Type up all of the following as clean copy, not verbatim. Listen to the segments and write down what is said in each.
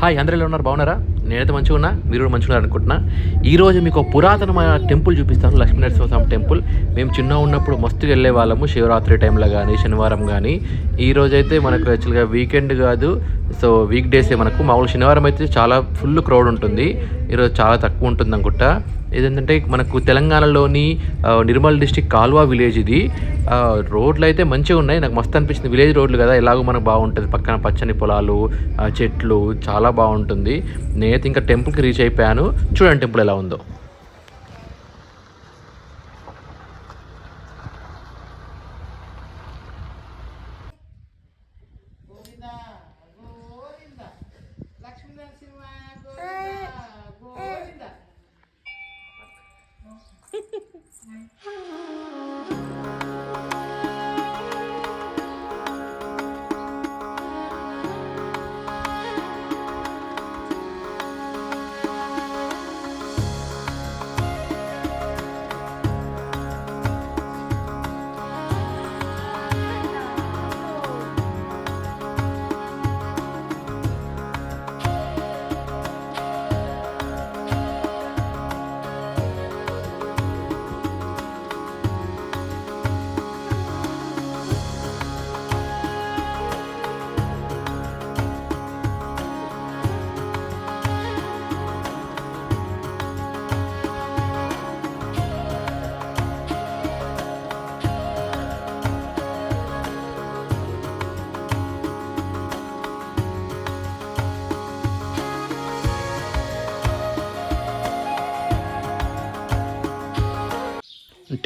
Hi, అందరూ ఎలా ఉన్నారు? బాగున్నారా? నేనైతే మంచిగా ఉన్నా, మీరు కూడా మంచిగా అనుకుంటున్నా. ఈరోజు మీకు ఒక పురాతనమైన టెంపుల్ చూపిస్తాను, లక్ష్మీనరసింహస్వామి టెంపుల్. మేము చిన్నగా ఉన్నప్పుడు మస్తుగా వెళ్ళే వాళ్ళము, శివరాత్రి టైంలో కానీ శనివారం కానీ. ఈరోజైతే మనకు యాక్చువల్గా వీకెండ్ కాదు, సో వీక్ డేసే. మనకు మామూలు శనివారం అయితే చాలా ఫుల్ క్రౌడ్ ఉంటుంది, ఈరోజు చాలా తక్కువ ఉంటుంది అనుకుంటా. ఇదేంటంటే మనకు తెలంగాణలోని నిర్మల్ డిస్టిక్ కాల్వా విలేజ్ ఇది. రోడ్లు అయితే మంచిగా ఉన్నాయి, నాకు మస్తు అనిపించింది. విలేజ్ రోడ్లు కదా, ఎలాగో మనకు బాగుంటుంది, పక్కన పచ్చని పొలాలు, చెట్లు, చాలా బాగుంటుంది. నేనైతే ఇంకా టెంపుల్కి రీచ్ అయిపోయాను. చూడండి టెంపుల్ ఎలా ఉందో.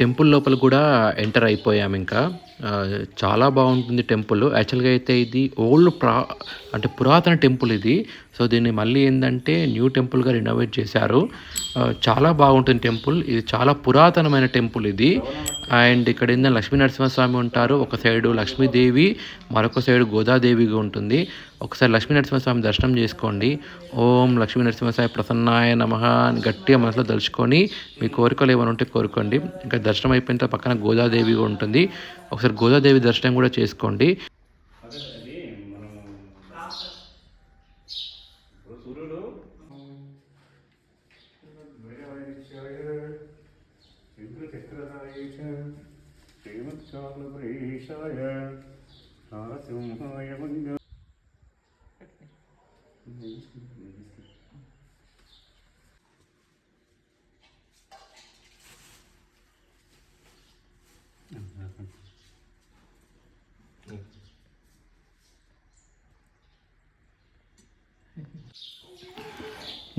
టెంపుల్ లోపల కూడా ఎంటర్ అయిపోయాము ఇంకా. చాలా బాగుంటుంది టెంపుల్. యాక్చువల్గా అయితే ఇది అంటే పురాతన టెంపుల్ ఇది. సో దీన్ని మళ్ళీ ఏంటంటే న్యూ టెంపుల్గా రినోవేట్ చేశారు. చాలా బాగుంటుంది టెంపుల్. ఇది చాలా పురాతనమైన టెంపుల్ ఇది. అండ్ ఇక్కడ ఏంటంటే లక్ష్మీ నరసింహస్వామి ఉంటారు, ఒక సైడు లక్ష్మీదేవి, మరొక సైడు గోదాదేవిగా ఉంటుంది. ఒకసారి లక్ష్మీ నరసింహస్వామి దర్శనం చేసుకోండి. ఓం లక్ష్మీ నరసింహస్వామి ప్రసన్నాయ నమః అని గట్టిగా మనసులో తలుచుకొని మీ కోరికలు ఏమైనా ఉంటే కోరుకోండి. ఇంకా దర్శనం అయిపోయిన తర్వాత పక్కన గోదాదేవి ఉంటుంది, ఒకసారి గోదాదేవి దర్శనం కూడా చేసుకోండి.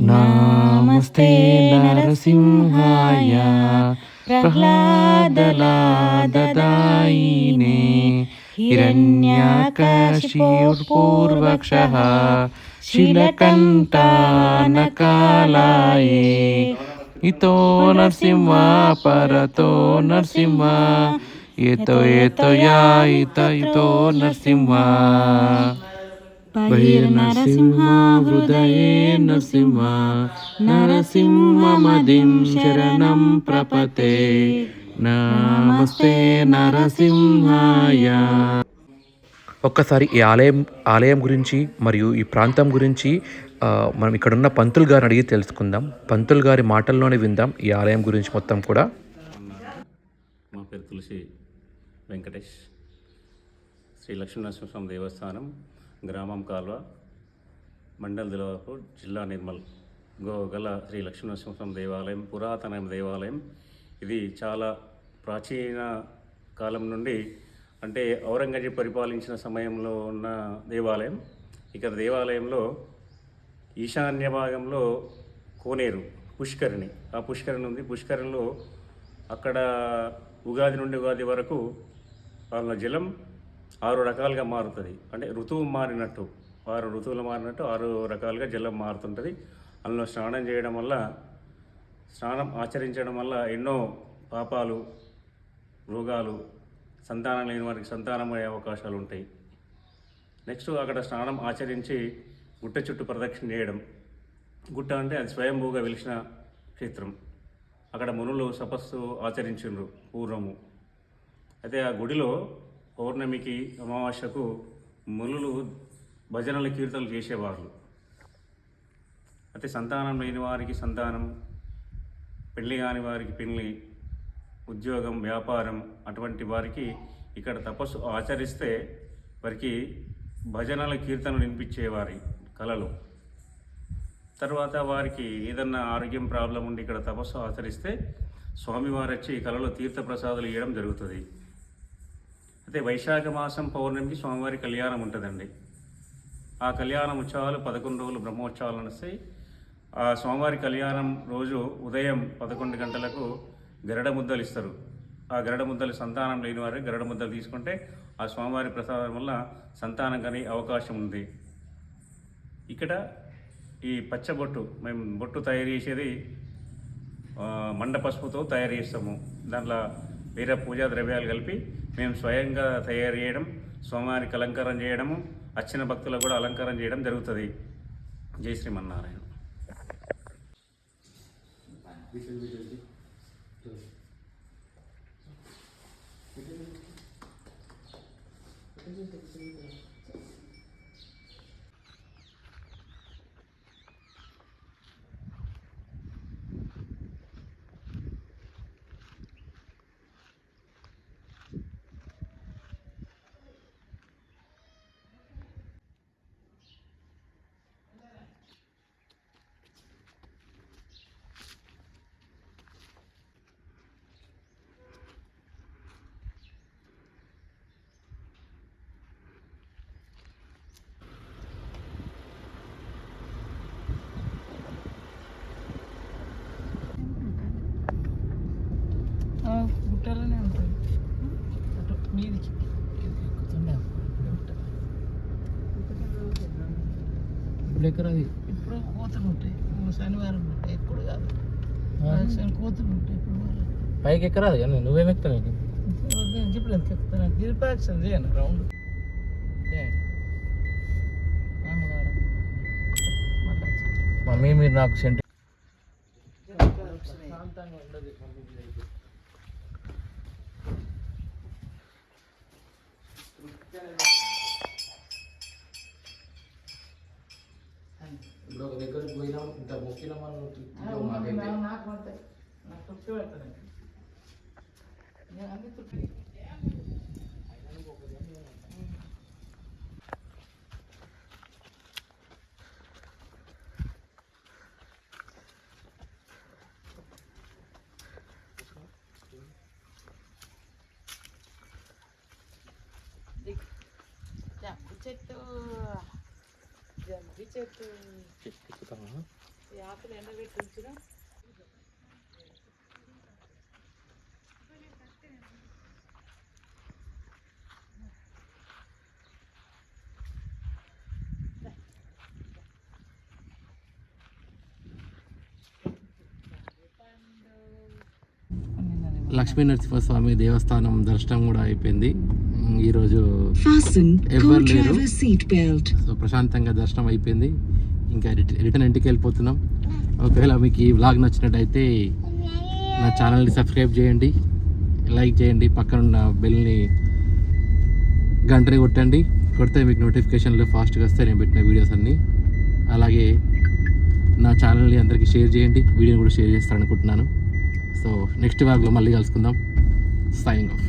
నమస్తే నరసింహాయ ప్రహ్లాదలాదదాయినే హిరణ్యాకశిపూర్వక్షః శిలకంఠానకాలాయే ఇతో నరసింహ పరతో నరసింహ ఏతో యా ఇతో నరసింహ నరసింహ హృదయే నరసింహ నరసింహమదిం శరణం ప్రపతే నమస్తే నరసింహాయ. ఒక్కసారి ఈ ఆలయం గురించి మరియు ఈ ప్రాంతం గురించి మనం ఇక్కడున్న పంతులు గారిని అడిగి తెలుసుకుందాం. పంతులు గారి మాటల్లోనే విందాం ఈ ఆలయం గురించి మొత్తం కూడా. మా పేరు తులసి వెంకటేష్. శ్రీ లక్ష్మీనరసింహస్వామి దేవస్థానం, గ్రామం కాల్వ, మండల్ దిలావర్పూర్, జిల్లా నిర్మల్ గల శ్రీ లక్ష్మీనరసింహస్వామి దేవాలయం పురాతన దేవాలయం. ఇది చాలా ప్రాచీన కాలం నుండి, అంటే ఔరంగజేబు పరిపాలించిన సమయంలో ఉన్న దేవాలయం. ఇక్కడ దేవాలయంలో ఈశాన్య భాగంలో కోనేరు పుష్కరిణి, ఆ పుష్కరిణి ఉంది. పుష్కరిణిలో అక్కడ ఉగాది నుండి ఉగాది వరకు వాళ్ళ జలం 6 రకాలుగా మారుతుంది. అంటే ఋతువు మారినట్టు 6 ఋతువులు మారినట్టు 6 రకాలుగా జలం మారుతుంటుంది. అందులో స్నానం ఆచరించడం వల్ల ఎన్నో పాపాలు, రోగాలు, సంతానం లేని వారికి సంతానం అయ్యే అవకాశాలు ఉంటాయి. నెక్స్ట్ అక్కడ స్నానం ఆచరించి గుట్ట చుట్టూ ప్రదక్షిణ చేయడం. గుట్ట అంటే అది స్వయంభూగా వెలిసిన క్షేత్రం. అక్కడ మునులు తపస్సు ఆచరించిండ్రు పూర్వము. అయితే ఆ గుడిలో పౌర్ణమికి అమావాస్యకు మునులు భజనలు కీర్తనలు చేసేవాళ్ళు. అయితే సంతానం లేని వారికి సంతానం, పెళ్లి కాని వారికి పెళ్లి, ఉద్యోగం, వ్యాపారం అటువంటి వారికి ఇక్కడ తపస్సు ఆచరిస్తే వారికి భజనల కీర్తనలు వినిపించేవారి కళలు. తర్వాత వారికి ఏదన్నా ఆరోగ్యం ప్రాబ్లం ఉండి ఇక్కడ తపస్సు ఆచరిస్తే స్వామివారు వచ్చి కళలో తీర్థప్రసాదాలు ఇవ్వడం జరుగుతుంది. అయితే వైశాఖ మాసం పౌర్ణమికి స్వామివారి కళ్యాణం ఉంటుందండి. ఆ కళ్యాణం ఉత్సవాలు 11 రోజులు బ్రహ్మోత్సవాలు నడుస్తాయి. ఆ స్వామివారి కళ్యాణం రోజు ఉదయం 11 గంటలకు గరుడ ముద్దలు ఇస్తారు. ఆ గరుడ ముద్దలు సంతానం లేని వారు గరుడ ముద్దలు తీసుకుంటే ఆ స్వామివారి ప్రసాదం వల్ల సంతానం కానీ అవకాశం ఉంది. ఇక్కడ ఈ పచ్చబొట్టు, మేము బొట్టు తయారు చేసేది మండ పసుపుతో తయారు చేస్తాము. దాంట్లో వేరే పూజా ద్రవ్యాలు కలిపి మేము స్వయంగా తయారు చేయడం, స్వామివారికి అలంకారం చేయడము, వచ్చిన భక్తులకు కూడా అలంకారం చేయడం జరుగుతుంది. జై శ్రీమన్నారాయణ. గుట్టలోనే ఉంటుంది. అటు మీదికి ఎక్కుతుండే ఇప్పుడు ఎక్కడ అది? ఇప్పుడు కోతులు ఉంటాయి. శనివారం ఉంటాయి, ఎప్పుడు కాదు. కోతులు ఉంటాయి ఇప్పుడు. పైకి ఎక్కరాదు కానీ నువ్వేం ఎక్కుతావు? ఇప్పుడు ఎంత ఎక్కుతాను? గిరిపాక్షన్ చేయను రౌండ్ మమ్మీ మీరు నాకు సెంటర్ శాంతంగా ఉండదు. ఇప్పుడు ఒక దగ్గరికి పోయినా ఇంత మొక్కినా మనం నాకు పడతాయి, నాకు తృప్తి పెడతాను. అన్ని తృప్తి. చెట్టు జంబి చెట్టు ఈ ఆకులు ఎండబెట్టి ఉంచిన లక్ష్మీ నరసింహస్వామి దేవస్థానం దర్శనం కూడా అయిపోయింది. ఈరోజు Fasten ఎవరు car లేరు, driver seat belt. సో ప్రశాంతంగా దర్శనం అయిపోయింది. ఇంకా రిటర్న్ ఇంటికి వెళ్ళిపోతున్నాం. ఒకవేళ మీకు ఈ వ్లాగ్ నచ్చినట్టయితే నా ఛానల్ని సబ్స్క్రైబ్ చేయండి, లైక్ చేయండి, పక్కనున్న బెల్ని గంటని కొడితే మీకు నోటిఫికేషన్లు ఫాస్ట్గా వస్తాయి నేను పెట్టిన వీడియోస్ అన్నీ. అలాగే నా ఛానల్ని అందరికీ షేర్ చేయండి, వీడియోని కూడా షేర్ చేస్తారనుకుంటున్నాను. సో నెక్స్ట్ వ్లాగ్లో మళ్ళీ కలుసుకుందాం. Signing off.